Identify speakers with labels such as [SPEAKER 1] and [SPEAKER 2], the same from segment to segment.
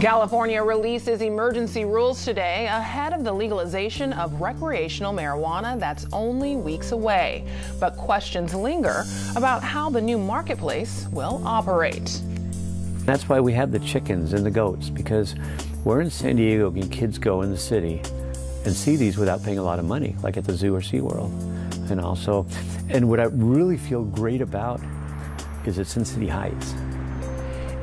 [SPEAKER 1] California releases emergency rules today ahead of the legalization of recreational marijuana that's only weeks away. But questions linger about how the new marketplace will operate.
[SPEAKER 2] That's why we have the chickens and the goats, because where in San Diego can kids go in the city and see these without paying a lot of money, like at the zoo or SeaWorld? And what I really feel great about is it's in City Heights.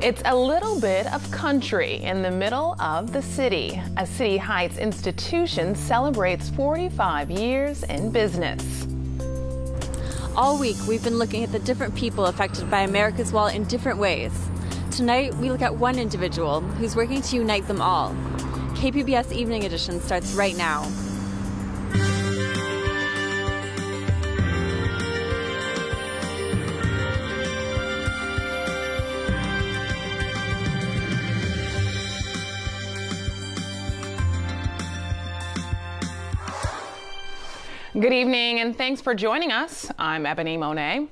[SPEAKER 1] It's a little bit of country in the middle of the city. A City Heights institution celebrates 45 years in business.
[SPEAKER 3] All week, we've been looking at the different people affected by America's Wall in different ways. Tonight, we look at one individual who's working to unite them all. KPBS Evening Edition starts right now.
[SPEAKER 1] Good evening and thanks for joining us. I'm Ebony Monet.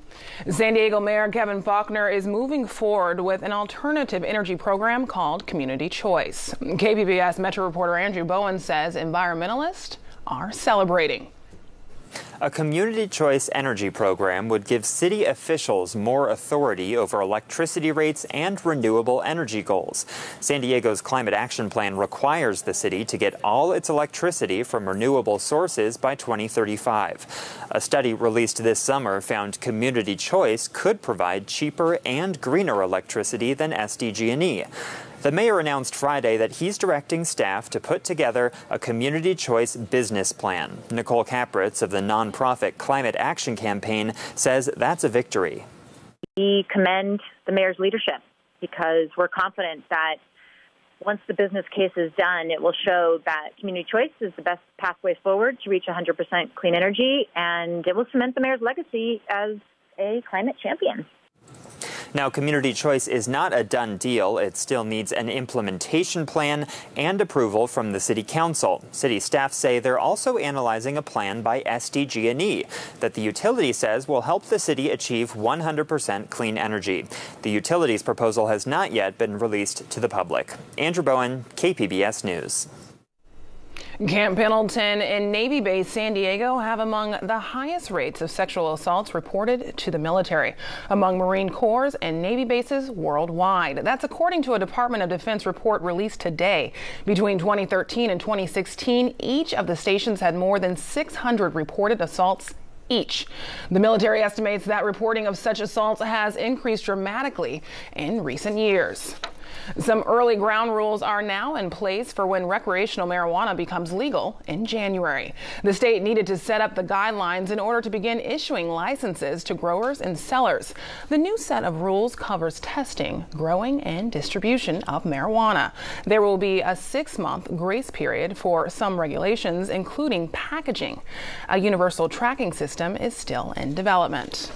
[SPEAKER 1] San Diego Mayor Kevin Faulconer is moving forward with an alternative energy program called Community Choice. KPBS Metro reporter Andrew Bowen says environmentalists are celebrating.
[SPEAKER 4] A community choice energy program would give city officials more authority over electricity rates and renewable energy goals. San Diego's Climate Action Plan requires the city to get all its electricity from renewable sources by 2035. A study released this summer found community choice could provide cheaper and greener electricity than SDG&E. The mayor announced Friday that he's directing staff to put together a community choice business plan. Nicole Capritz of the nonprofit Climate Action Campaign says that's a victory.
[SPEAKER 5] We commend the mayor's leadership because we're confident that once the business case is done, it will show that community choice is the best pathway forward to reach 100% clean energy, and it will cement the mayor's legacy as a climate champion.
[SPEAKER 4] Now, community choice is not a done deal. It still needs an implementation plan and approval from the city council. City staff say they're also analyzing a plan by SDG&E that the utility says will help the city achieve 100% clean energy. The utility's proposal has not yet been released to the public. Andrew Bowen, KPBS News.
[SPEAKER 1] Camp Pendleton and Navy Base San Diego have among the highest rates of sexual assaults reported to the military among Marine Corps and Navy bases worldwide. That's according to a Department of Defense report released today. Between 2013 and 2016, each of the stations had more than 600 reported assaults each. The military estimates that reporting of such assaults has increased dramatically in recent years. Some early ground rules are now in place for when recreational marijuana becomes legal in January. The state needed to set up the guidelines in order to begin issuing licenses to growers and sellers. The new set of rules covers testing, growing, and distribution of marijuana. There will be a 6-month grace period for some regulations, including packaging. A universal tracking system is still in development.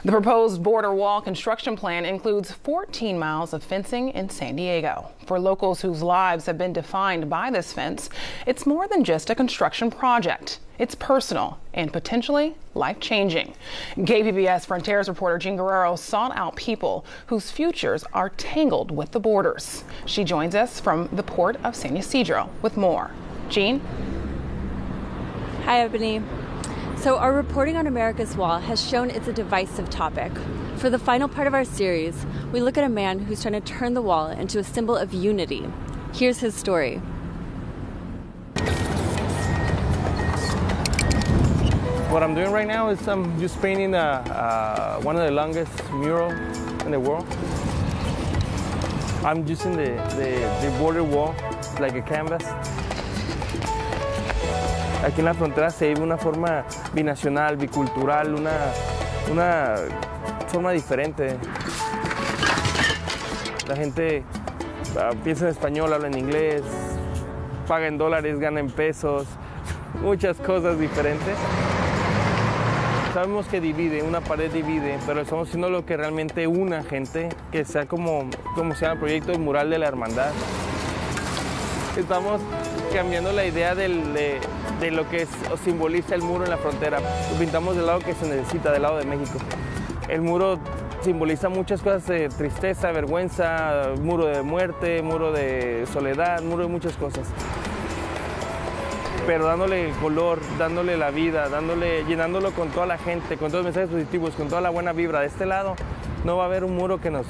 [SPEAKER 1] The proposed border wall construction plan includes 14 miles of fencing in San Diego. For locals whose lives have been defined by this fence, it's more than just a construction project. It's personal and potentially life-changing. KPBS Frontiers reporter Jean Guerrero sought out people whose futures are tangled with the borders. She joins us from the port of San Ysidro with more. Jean?
[SPEAKER 3] Hi, Ebony. So our reporting on America's Wall has shown it's a divisive topic. For the final part of our series, we look at a man who's trying to turn the wall into a symbol of unity. Here's his story.
[SPEAKER 6] What I'm doing right now is I'm just painting one of the longest murals in the world. I'm using the border wall like a canvas. Aquí en la frontera se vive una forma binacional, bicultural, una forma diferente. La gente piensa en español, habla en inglés, paga en dólares, gana en pesos, muchas cosas diferentes. Sabemos que divide, una pared divide, pero estamos haciendo lo que realmente una gente, que sea como se llama el proyecto del mural de la hermandad. Estamos cambiando la idea de lo que simboliza el muro en la frontera. Lo pintamos del lado que se necesita, del lado de México. El muro Simboliza muchas cosas de tristeza, vergüenza, muro de muerte, muro de soledad, muro de muchas cosas. Pero dándole color, dándole la vida, llenándolo con toda la gente, con todos los mensajes positivos, con toda la buena vibra. De este lado no va a haber un muro que nos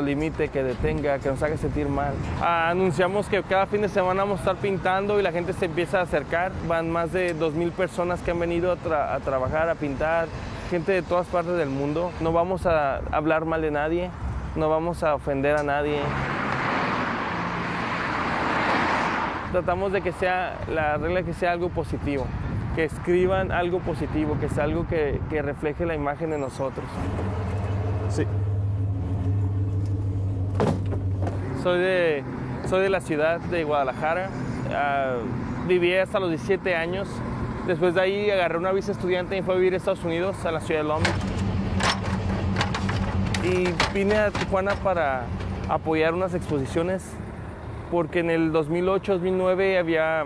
[SPEAKER 6] limite, que detenga, que nos haga sentir mal. Anunciamos que cada fin de semana vamos a estar pintando y la gente se empieza a acercar. Van más de 2,000 personas que han venido a trabajar, a pintar, gente de todas partes del mundo. No vamos a hablar mal de nadie, no vamos a ofender a nadie. Tratamos de que sea, la regla que sea algo positivo, que escriban algo positivo, que sea algo que refleje la imagen de nosotros. Sí. Soy de la ciudad de Guadalajara, viví hasta los 17 años. Después de ahí agarré una visa estudiante y fui a vivir a Estados Unidos, a la ciudad de Long Beach. Y vine a Tijuana para apoyar unas exposiciones, porque en el 2008-2009 había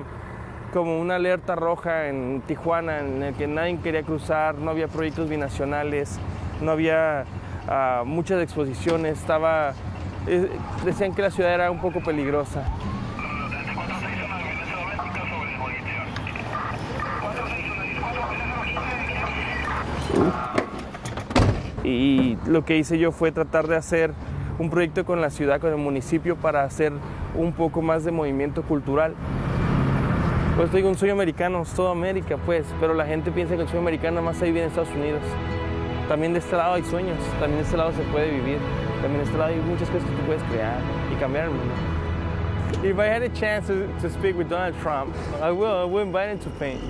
[SPEAKER 6] como una alerta roja en Tijuana en el que nadie quería cruzar, no había proyectos binacionales, no había muchas exposiciones, decían que la ciudad era un poco peligrosa. Y lo que hice yo fue tratar de hacer un proyecto con la ciudad, con el municipio, para hacer un poco más de movimiento cultural. Pues digo, un sueño americano, es toda América, pues, pero la gente piensa que el sueño americano nada más se vive en Estados Unidos. También de este lado hay sueños, también de este lado se puede vivir, también de este lado hay muchas cosas que tú puedes crear y cambiar el mundo. If I had a chance to speak with Donald Trump, I will invite him to paint.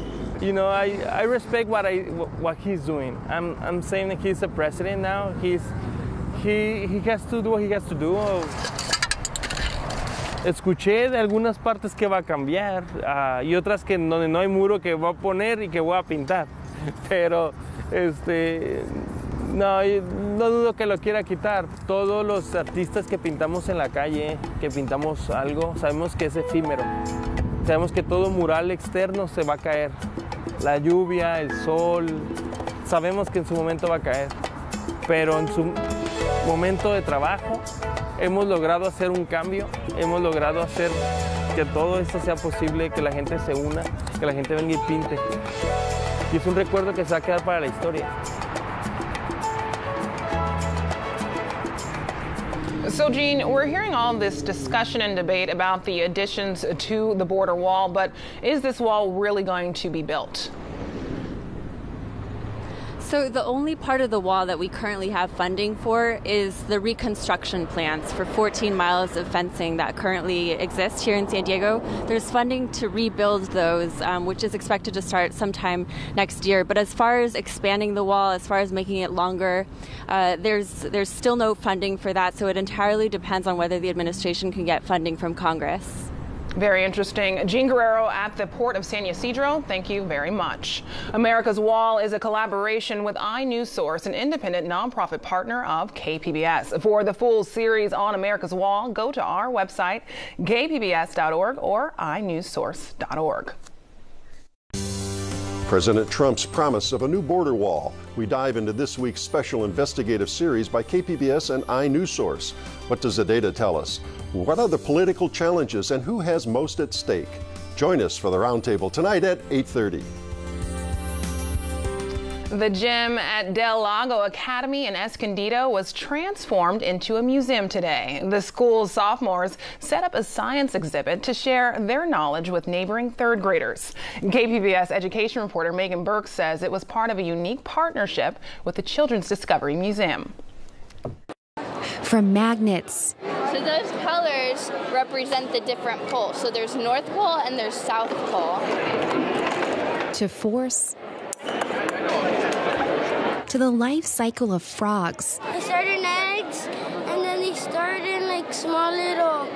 [SPEAKER 6] You know, I respect what he's doing. I'm saying that he's the president now. He has to do what he has to do. Escuché de algunas partes que va a cambiar y otras que donde no hay muro que va a poner y que voy a pintar. Pero no dudo que lo quiera quitar. Todos los artistas que pintamos en la calle, que pintamos algo, sabemos que es efímero. Sabemos que todo mural externo se va a caer. La lluvia, el sol, sabemos que en su momento va a caer. Pero en su momento de trabajo hemos logrado hacer un cambio, hemos logrado hacer que todo esto sea posible, que la gente se una, que la gente venga y pinte. Y es un recuerdo que se va a quedar para la historia.
[SPEAKER 1] So, Jean, we're hearing all this discussion and debate about the additions to the border wall, but is this wall really going to be built?
[SPEAKER 3] So the only part of the wall that we currently have funding for is the reconstruction plans for 14 miles of fencing that currently exist here in San Diego. There's funding to rebuild those, which is expected to start sometime next year. But as far as expanding the wall, as far as making it longer, there's still no funding for that. So it entirely depends on whether the administration can get funding from Congress.
[SPEAKER 1] Very interesting. Jean Guerrero at the Port of San Ysidro, thank you very much. America's Wall is a collaboration with iNewsSource, an independent nonprofit partner of KPBS. For the full series on America's Wall, go to our website, kpbs.org or inewssource.org.
[SPEAKER 7] President Trump's promise of a new border wall. We dive into this week's special investigative series by KPBS and iNewsSource. What does the data tell us? What are the political challenges and who has most at stake? Join us for the roundtable tonight at 8:30.
[SPEAKER 1] The gym at Del Lago Academy in Escondido was transformed into a museum today. The school's sophomores set up a science exhibit to share their knowledge with neighboring third graders. KPBS education reporter Megan Burke says it was part of a unique partnership with the Children's Discovery Museum.
[SPEAKER 8] From magnets.
[SPEAKER 9] So those colors represent the different poles. So there's North Pole and there's South Pole.
[SPEAKER 8] To force. To the life cycle of frogs.
[SPEAKER 10] They start in eggs, and then they start in like small little,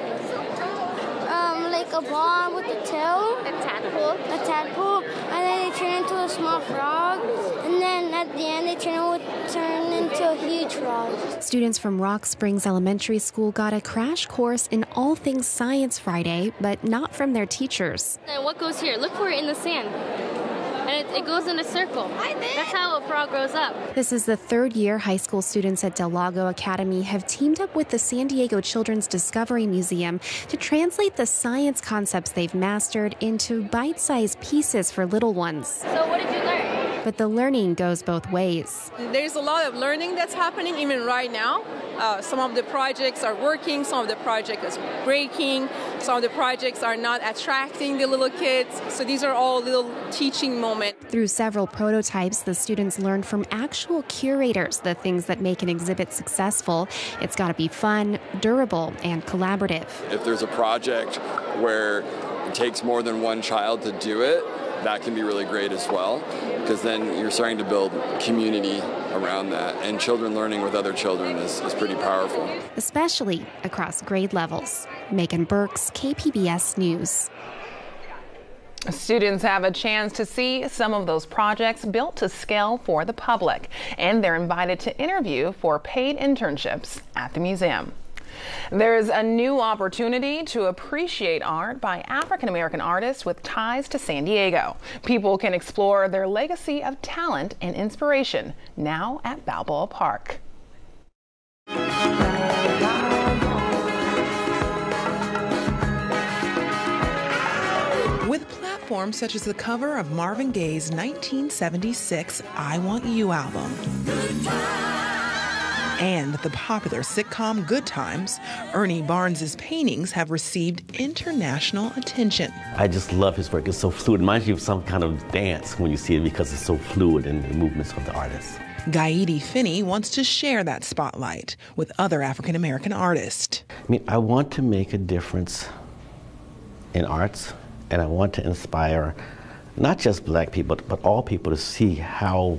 [SPEAKER 10] like a ball with a tail.
[SPEAKER 9] A tadpole.
[SPEAKER 10] A tadpole, and then they turn into a small frog, and then at the end they turn into a huge frog.
[SPEAKER 8] Students from Rock Springs Elementary School got a crash course in all things science Friday, but not from their teachers.
[SPEAKER 9] And what goes here? Look for it in the sand.
[SPEAKER 11] and it goes in a circle. That's how a frog grows up.
[SPEAKER 8] This is the third year high school students at Del Lago Academy have teamed up with the San Diego Children's Discovery Museum to translate the science concepts they've mastered into bite-sized pieces for little ones.
[SPEAKER 11] So what did you learn?
[SPEAKER 8] But the learning goes both ways.
[SPEAKER 12] There's a lot of learning that's happening even right now. Some of the projects are working, some of the projects are breaking, some of the projects are not attracting the little kids. So these are all little teaching moments.
[SPEAKER 8] Through several prototypes, the students learned from actual curators the things that make an exhibit successful. It's got to be fun, durable, and collaborative.
[SPEAKER 13] If there's a project where it takes more than one child to do it, that can be really great as well, because then you're starting to build community around that, and children learning with other children is pretty powerful.
[SPEAKER 8] Especially across grade levels. Megan Burks, KPBS News.
[SPEAKER 1] Students have a chance to see some of those projects built to scale for the public, and they're invited to interview for paid internships at the museum. There's a new opportunity to appreciate art by African-American artists with ties to San Diego. People can explore their legacy of talent and inspiration now at Balboa Park.
[SPEAKER 14] With platforms such as the cover of Marvin Gaye's 1976 I Want You album and the popular sitcom Good Times, Ernie Barnes's paintings have received international attention.
[SPEAKER 15] I just love his work. It's so fluid. It reminds you of some kind of dance when you see it because it's so fluid in the movements of the artist.
[SPEAKER 14] Gaidi Finney wants to share that spotlight with other African-American artists.
[SPEAKER 15] I want to make a difference in arts, and I want to inspire not just black people, but all people to see how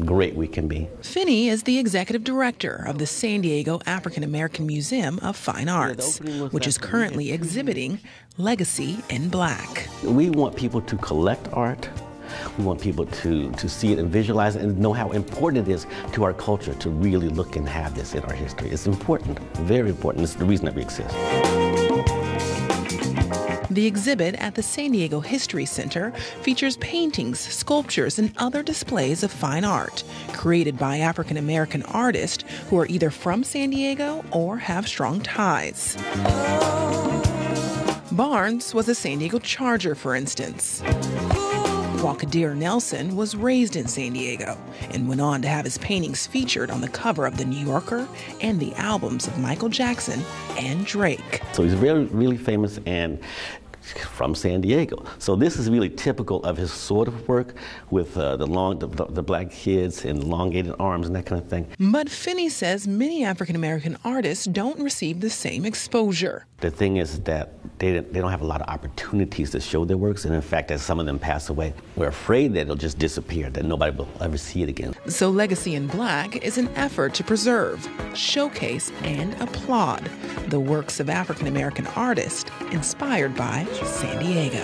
[SPEAKER 15] great we can be.
[SPEAKER 14] Finney is the executive director of the San Diego African American Museum of Fine Arts, which is currently exhibiting Legacy in Black.
[SPEAKER 15] We want people to collect art. We want people to see it and visualize it and know how important it is to our culture to really look and have this in our history. It's important, very important. It's the reason that we exist.
[SPEAKER 14] The exhibit at the San Diego History Center features paintings, sculptures, and other displays of fine art created by African-American artists who are either from San Diego or have strong ties. Barnes was a San Diego Charger, for instance, while Kadir Nelson was raised in San Diego and went on to have his paintings featured on the cover of The New Yorker and the albums of Michael Jackson and Drake.
[SPEAKER 15] So he's really famous and from San Diego. So this is really typical of his sort of work with the black kids and elongated arms and that kind of thing.
[SPEAKER 14] But Finney says many African-American artists don't receive the same exposure.
[SPEAKER 15] The thing is that they don't have a lot of opportunities to show their works, and in fact, as some of them pass away, we're afraid that it'll just disappear, that nobody will ever see it again.
[SPEAKER 14] So Legacy in Black is an effort to preserve, showcase, and applaud the works of African-American artists inspired by San Diego.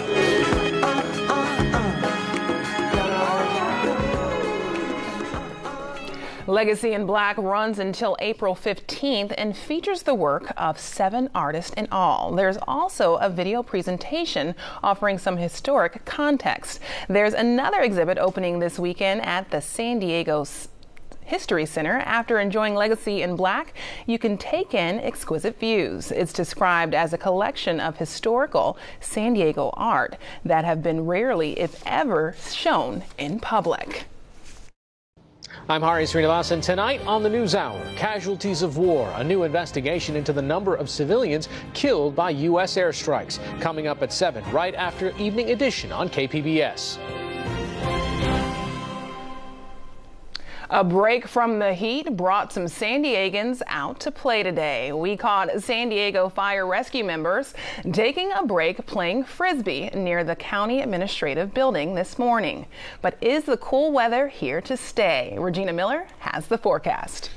[SPEAKER 1] Legacy in Black runs until April 15th and features the work of 7 artists in all. There's also a video presentation offering some historic context. There's another exhibit opening this weekend at the San Diego History Center. After enjoying Legacy in Black, you can take in exquisite views. It's described as a collection of historical San Diego art that have been rarely, if ever, shown in public.
[SPEAKER 16] I'm Hari Srinivasan. Tonight on the NewsHour, casualties of war, a new investigation into the number of civilians killed by U.S. airstrikes. Coming up at 7, right after Evening Edition on KPBS.
[SPEAKER 1] A break from the heat brought some San Diegans out to play today. We caught San Diego Fire Rescue members taking a break playing Frisbee near the County Administrative Building this morning. But is the cool weather here to stay? Regina Miller has the forecast.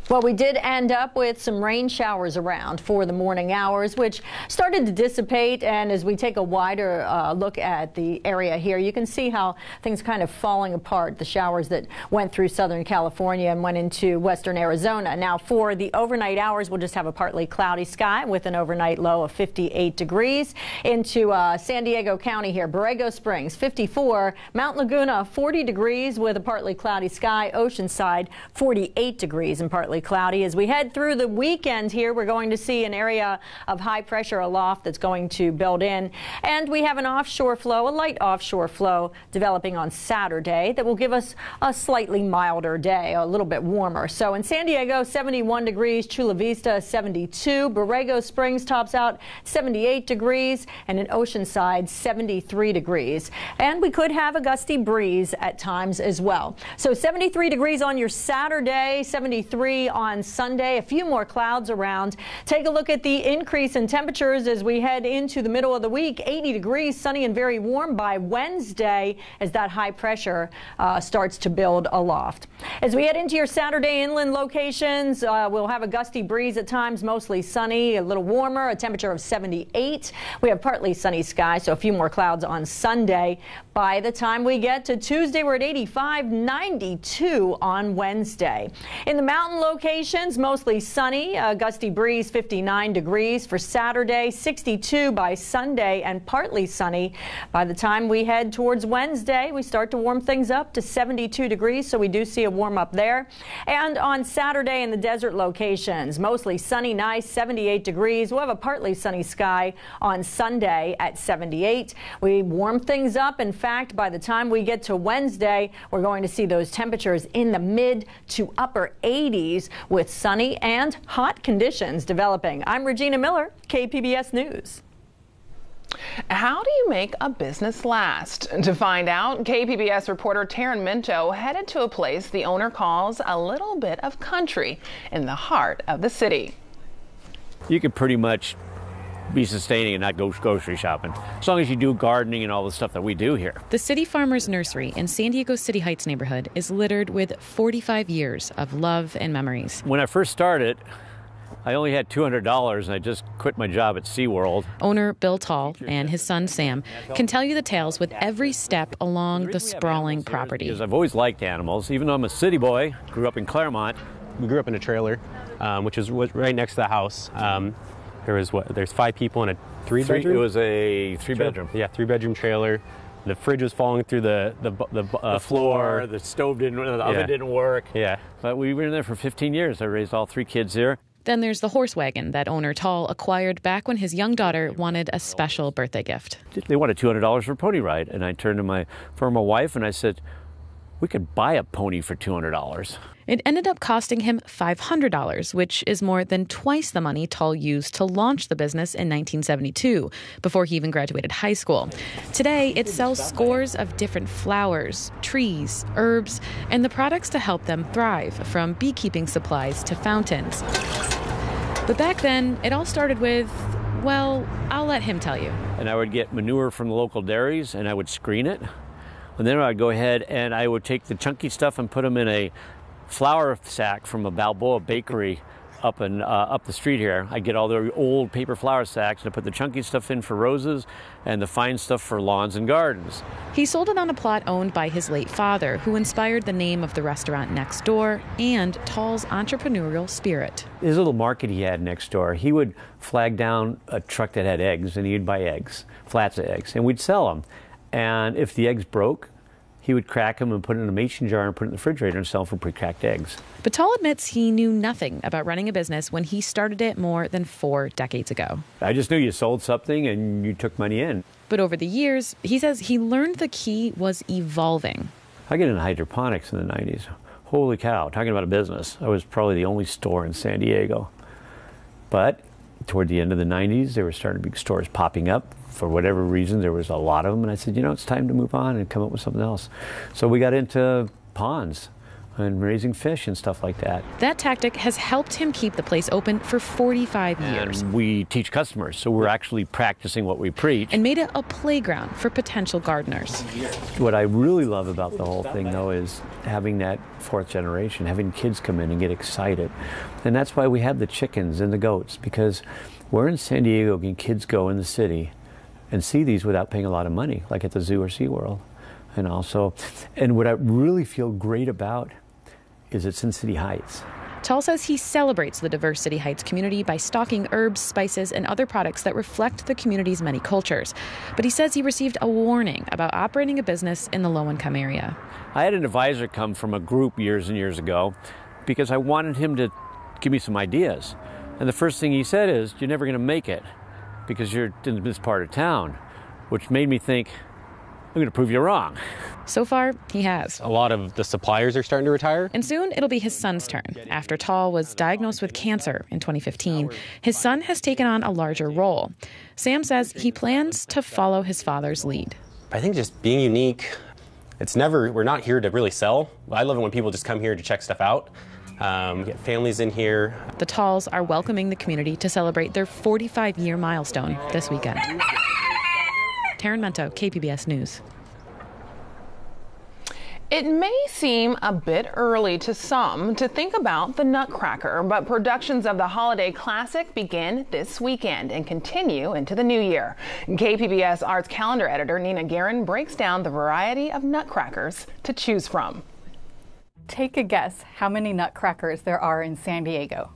[SPEAKER 17] Well, we did end up with some rain showers around for the morning hours, which started to dissipate. And as we take a wider look at the area here, you can see how things kind of falling apart. The showers that went through Southern California and went into western Arizona. Now, for the overnight hours, we'll just have a partly cloudy sky with an overnight low of 58 degrees. Into San Diego County here, Borrego Springs, 54. Mount Laguna, 40 degrees with a partly cloudy sky. Oceanside, 48 degrees and partly cloudy. As we head through the weekend here, we're going to see an area of high pressure aloft that's going to build in. And we have an offshore flow, a light offshore flow developing on Saturday that will give us a slightly milder day, a little bit warmer. So in San Diego, 71 degrees, Chula Vista, 72. Borrego Springs tops out 78 degrees, and in Oceanside, 73 degrees. And we could have a gusty breeze at times as well. So 73 degrees on your Saturday, 73 on Sunday, a few more clouds around. Take a look at the increase in temperatures as we head into the middle of the week. 80 degrees, sunny and very warm by Wednesday as that high pressure starts to build aloft. As we head into your Saturday inland locations, we'll have a gusty breeze at times, mostly sunny, a little warmer, a temperature of 78. We have partly sunny skies, so a few more clouds on Sunday. By the time we get to Tuesday, we're at 85, 92 on Wednesday. In the mountain locations, mostly sunny, a gusty breeze, 59 degrees for Saturday, 62 by Sunday, and partly sunny. By the time we head towards Wednesday, we start to warm things up to 72 degrees, so we do see a warm up there. And on Saturday in the desert locations, mostly sunny, nice, 78 degrees. We'll have a partly sunny sky on Sunday at 78. We warm things up. In fact, by the time we get to Wednesday, we're going to see those temperatures in the mid to upper 80s with sunny and hot conditions developing. I'm Regina Miller, KPBS News.
[SPEAKER 1] How do you make a business last? To find out, KPBS reporter Taryn Minto headed to a place the owner calls a little bit of country in the heart of the city.
[SPEAKER 2] You can pretty much be sustaining and not go grocery shopping, as long as you do gardening and all the stuff that we do here.
[SPEAKER 18] The City Farmers Nursery in San Diego City Heights neighborhood is littered with 45 years of love and memories.
[SPEAKER 2] When I first started, I only had $200 and I just quit my job at SeaWorld.
[SPEAKER 18] Owner Bill Tall and his son Sam can tell you the tales with every step along the sprawling property.
[SPEAKER 2] Because I've always liked animals, even though I'm a city boy, grew up in Claremont.
[SPEAKER 19] We grew up in a trailer, which was right next to the house. There's 5 people in a 3-bedroom?
[SPEAKER 2] It was a 3-bedroom.
[SPEAKER 19] Yeah, 3-bedroom trailer. The fridge was falling through the floor.
[SPEAKER 2] The stove didn't, the oven didn't work.
[SPEAKER 19] Yeah.
[SPEAKER 2] But we were in there for 15 years. I raised all 3 kids here.
[SPEAKER 18] Then there's the horse wagon that owner Tall acquired back when his young daughter wanted a special birthday gift.
[SPEAKER 2] They wanted $200 for a pony ride. And I turned to my former wife and I said, we could buy a pony for $200.
[SPEAKER 18] It ended up costing him $500, which is more than twice the money Tall used to launch the business in 1972, before he even graduated high school. Today, it sells scores of different flowers, trees, herbs, and the products to help them thrive, from beekeeping supplies to fountains. But back then, it all started with, well, I'll let him tell you.
[SPEAKER 2] And I would get manure from the local dairies, and I would screen it. And then I'd go ahead and I would take the chunky stuff and put them in a flour sack from a Balboa bakery up the street here. I get all the old paper flour sacks and I put the chunky stuff in for roses and the fine stuff for lawns and gardens.
[SPEAKER 18] He sold it on a plot owned by his late father, who inspired the name of the restaurant next door and Tall's entrepreneurial spirit.
[SPEAKER 2] His little market he had next door, he would flag down a truck that had eggs and he'd buy eggs, flats of eggs, and we'd sell them. And if the eggs broke, he would crack them and put it in a mason jar and put it in the refrigerator and sell them for pre-cracked eggs.
[SPEAKER 18] But Tall admits he knew nothing about running a business when he started it more than 4 decades ago.
[SPEAKER 2] I just knew you sold something and you took money in.
[SPEAKER 18] But over the years, he says he learned the key was evolving.
[SPEAKER 2] I got into hydroponics in the 90s. Holy cow, talking about a business. I was probably the only store in San Diego. But toward the end of the 90s, there were starting to be stores popping up. For whatever reason, there was a lot of them, and I said, it's time to move on and come up with something else. So we got into ponds. and raising fish and stuff like that.
[SPEAKER 18] That tactic has helped him keep the place open for 45 years.
[SPEAKER 2] And we teach customers, so we're actually practicing what we preach.
[SPEAKER 18] And made it a playground for potential gardeners.
[SPEAKER 2] What I really love about the whole thing, though, is having that fourth generation, having kids come in and get excited. And that's why we have the chickens and the goats, because where in San Diego can kids go in the city and see these without paying a lot of money, like at the zoo or SeaWorld? And what I really feel great about is it's in City Heights.
[SPEAKER 18] Tall says he celebrates the diverse City Heights community by stocking herbs, spices, and other products that reflect the community's many cultures. But he says he received a warning about operating a business in the low-income area.
[SPEAKER 2] I had an advisor come from a group years and years ago because I wanted him to give me some ideas. And the first thing he said is, you're never going to make it because you're in this part of town, which made me think, I'm going to prove you wrong.
[SPEAKER 18] So far, he has.
[SPEAKER 19] A lot of the suppliers are starting to retire.
[SPEAKER 18] And soon, it'll be his son's turn. After Tall was diagnosed with cancer in 2015, his son has taken on a larger role. Sam says he plans to follow his father's lead.
[SPEAKER 19] I think just being unique, we're not here to really sell. I love it when people just come here to check stuff out. Get families in here.
[SPEAKER 18] The Talls are welcoming the community to celebrate their 45-year milestone this weekend. Taryn Mento, KPBS News.
[SPEAKER 1] It may seem a bit early to some to think about the Nutcracker, but productions of the holiday classic begin this weekend and continue into the new year. KPBS Arts calendar editor Nina Guerin breaks down the variety of Nutcrackers to choose from.
[SPEAKER 20] Take a guess how many Nutcrackers there are in San Diego.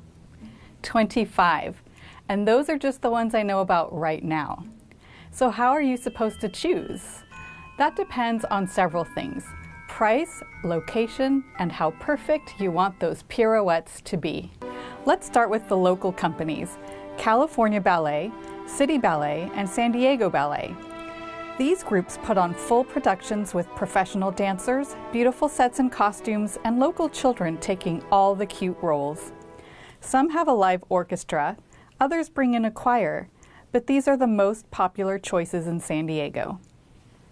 [SPEAKER 20] 25. And those are just the ones I know about right now. So how are you supposed to choose? That depends on several things: price, location, and how perfect you want those pirouettes to be. Let's start with the local companies: California Ballet, City Ballet, and San Diego Ballet. These groups put on full productions with professional dancers, beautiful sets and costumes, and local children taking all the cute roles. Some have a live orchestra, others bring in a choir, but these are the most popular choices in San Diego.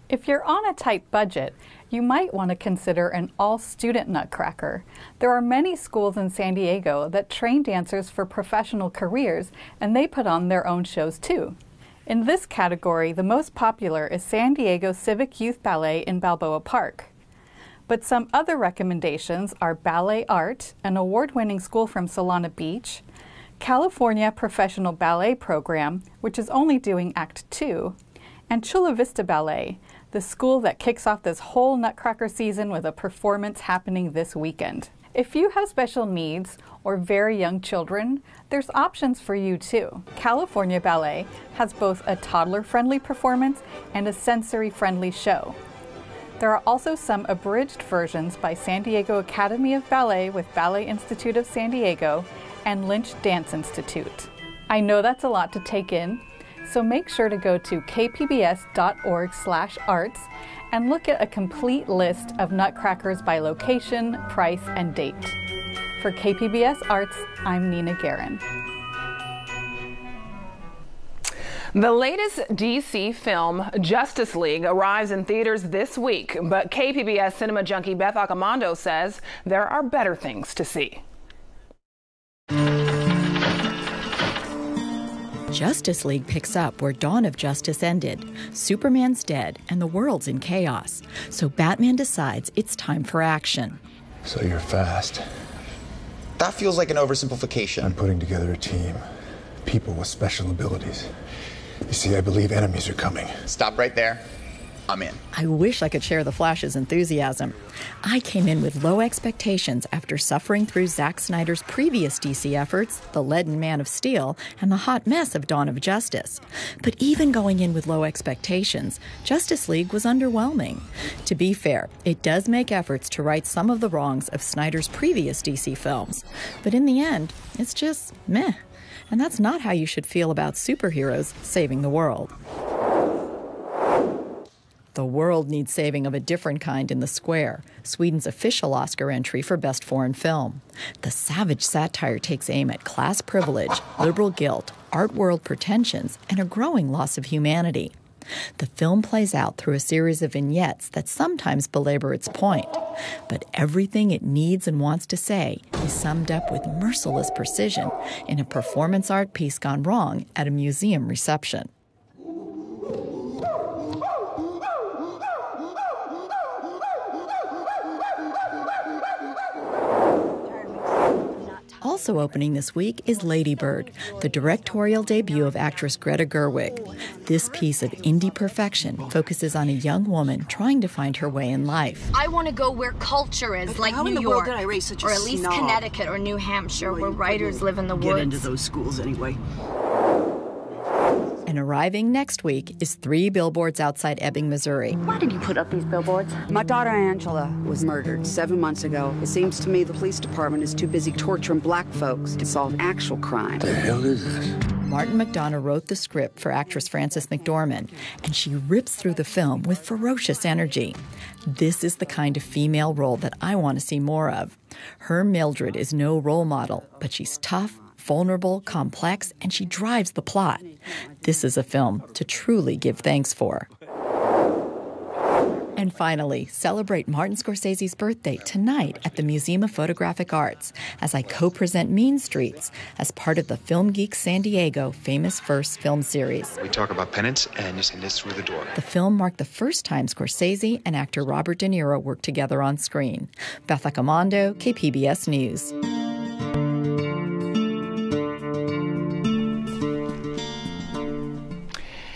[SPEAKER 20] If you're on a tight budget, you might want to consider an all-student Nutcracker. There are many schools in San Diego that train dancers for professional careers, and they put on their own shows too. In this category, the most popular is San Diego Civic Youth Ballet in Balboa Park. But some other recommendations are Ballet Art, an award-winning school from Solana Beach, California Professional Ballet Program, which is only doing Act 2, and Chula Vista Ballet, the school that kicks off this whole Nutcracker season with a performance happening this weekend. If you have special needs or very young children, there's options for you too. California Ballet has both a toddler-friendly performance and a sensory-friendly show. There are also some abridged versions by San Diego Academy of Ballet with Ballet Institute of San Diego and Lynch Dance Institute. I know that's a lot to take in, so make sure to go to kpbs.org/arts and look at a complete list of Nutcrackers by location, price, and date. For KPBS Arts, I'm Nina Guerin.
[SPEAKER 1] The latest DC film, Justice League, arrives in theaters this week, but KPBS cinema junkie Beth Accomando says there are better things to see.
[SPEAKER 21] Justice League picks up where Dawn of Justice ended. Superman's dead and the world's in chaos. So Batman decides it's time for action.
[SPEAKER 22] So you're fast.
[SPEAKER 23] That feels like an oversimplification.
[SPEAKER 22] I'm putting together a team. People with special abilities. You see, I believe enemies are coming.
[SPEAKER 23] Stop right there. I'm in.
[SPEAKER 21] I wish I could share the Flash's enthusiasm. I came in with low expectations after suffering through Zack Snyder's previous DC efforts, The Leaden Man of Steel, and the hot mess of Dawn of Justice. But even going in with low expectations, Justice League was underwhelming. To be fair, it does make efforts to right some of the wrongs of Snyder's previous DC films. But in the end, it's just meh. And that's not how you should feel about superheroes saving the world. The world needs saving of a different kind in The Square, Sweden's official Oscar entry for Best Foreign Film. The savage satire takes aim at class privilege, liberal guilt, art world pretensions, and a growing loss of humanity. The film plays out through a series of vignettes that sometimes belabor its point, but everything it needs and wants to say is summed up with merciless precision in a performance art piece gone wrong at a museum reception. Also opening this week is Lady Bird, the directorial debut of actress Greta Gerwig. This piece of indie perfection focuses on a young woman trying to find her way in life.
[SPEAKER 4] I want to go where culture is, like New York, or at least Connecticut or New Hampshire, where writers live in the woods.
[SPEAKER 5] Get into those schools anyway.
[SPEAKER 21] And arriving next week is 3 billboards outside Ebbing, Missouri.
[SPEAKER 4] Why did you put up these billboards?
[SPEAKER 5] My daughter Angela was murdered 7 months ago. It seems to me the police department is too busy torturing black folks to solve actual crime.
[SPEAKER 22] The hell is this?
[SPEAKER 21] Martin McDonough wrote the script for actress Frances McDormand, and she rips through the film with ferocious energy. This is the kind of female role that I want to see more of. Her Mildred is no role model, but she's tough, vulnerable, complex, and she drives the plot. This is a film to truly give thanks for. And finally, celebrate Martin Scorsese's birthday tonight at the Museum of Photographic Arts as I co-present Mean Streets as part of the Film Geeks San Diego Famous First film series.
[SPEAKER 6] We talk about penance and you send us through the door.
[SPEAKER 21] The film marked the first time Scorsese and actor Robert De Niro worked together on screen. Beth Accomando, KPBS News.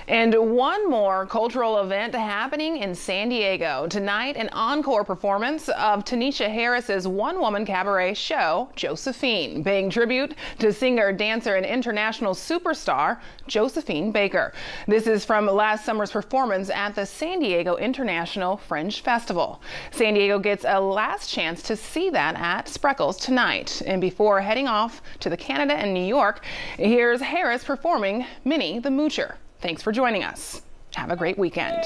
[SPEAKER 1] And one more cultural event happening in San Diego. Tonight, an encore performance of Tanisha Harris's one-woman cabaret show, Josephine, paying tribute to singer, dancer, and international superstar, Josephine Baker. This is from last summer's performance at the San Diego International Fringe Festival. San Diego gets a last chance to see that at Spreckles tonight. And before heading off to the Canada and New York, here's Harris performing Minnie the Moocher. Thanks for joining us. Have a great weekend.